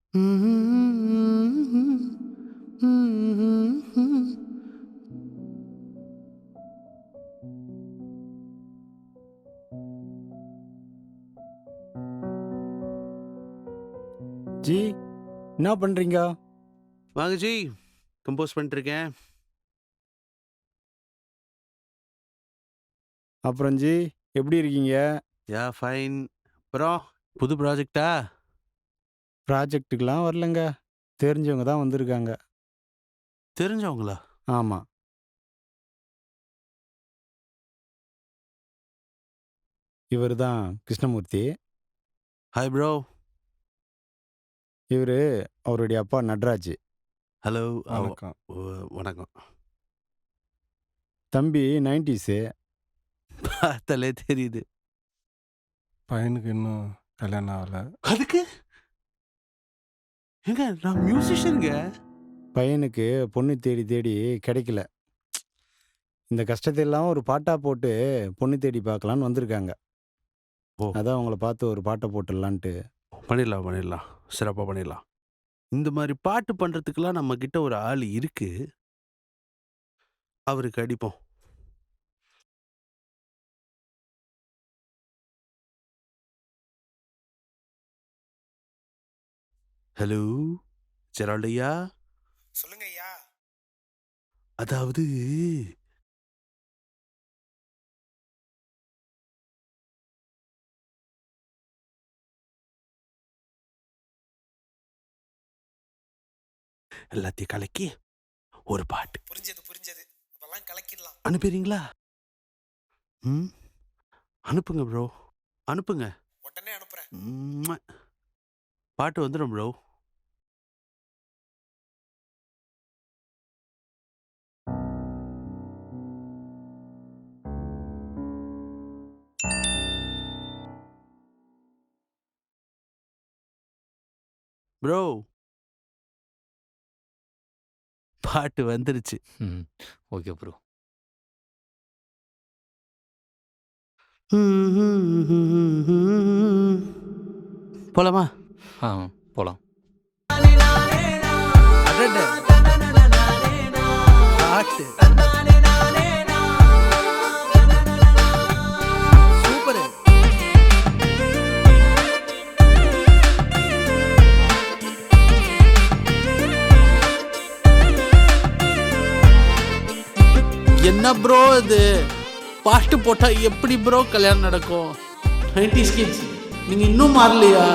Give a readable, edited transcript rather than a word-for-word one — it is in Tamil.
ஜி, என்ன பண்றீங்க? வாங்க ஜி, கம்போஸ் பண்ணிட்டுருக்கேன். அப்புறம் ஜி, எப்படி இருக்கீங்க? Yeah fine. அப்புறம் புது ப்ராஜெக்ட்டா? ப்ராஜெக்ட்டுக்கெல்லாம் வரலங்க. தெரிஞ்சவங்க தான் வந்திருக்காங்க. தெரிஞ்சவங்களா? ஆமா. இவரு தான் கிருஷ்ணமூர்த்தி. Hi bro. இவரு அவருடைய அப்பா நடராஜ். ஹலோ. வணக்கம். வணக்கம். தம்பி 90ஸ். பார்த்தாலே தெரியுது. பையனுக்கு இன்னும் கல்யாணம் ஆகல. அதுக்கு? ஏங்க நான் மியூசிஷியனுங்க. பையனுக்கு பொண்ணு தேடி தேடி கிடைக்கல. இந்த கஷ்டத்தையெல்லாம் ஒரு பாட்டா போட்டு பொண்ணு தேடி பார்க்கலான்னு வந்திருக்காங்க. ஓ. அதான் அவங்கள பார்த்து ஒரு பாட்ட போட்டுடலான்ட்டு. பண்ணிடலாம். சிறப்பா பண்ணிடலாம். இந்த மாதிரி பாட்டு பண்றதுக்கெல்லாம் நம்ம கிட்ட ஒரு ஆள் இருக்கு. அவருக்கு அடிப்போம். ஹலோ ஜெரால்ட் ஐயா. சொல்லுங்க ஐயா. அதாவது எல்லாத்தையும் கலக்கி ஒரு பாட்டு புரிஞ்சது. அப்பெல்லாம் கலக்கிடலாம். அனுப்புறீங்களா? அனுப்புங்க ப்ரோ, அனுப்புங்க. உடனே அனுப்புறேன். பாட்டு வந்துடும் ப்ரோ. ப்ரோ பாட்டு வந்துருச்சு. Okay bro. போலாமா? போலாம். அடடே. பாட்டு சூப்பரு. என்ன ப்ரோ இது? பாட்டு போட்டா எப்படி ப்ரோ கல்யாணம் நடக்கும்? 90s கிட்ஸ் நீங்க இன்னும் மாறலையா?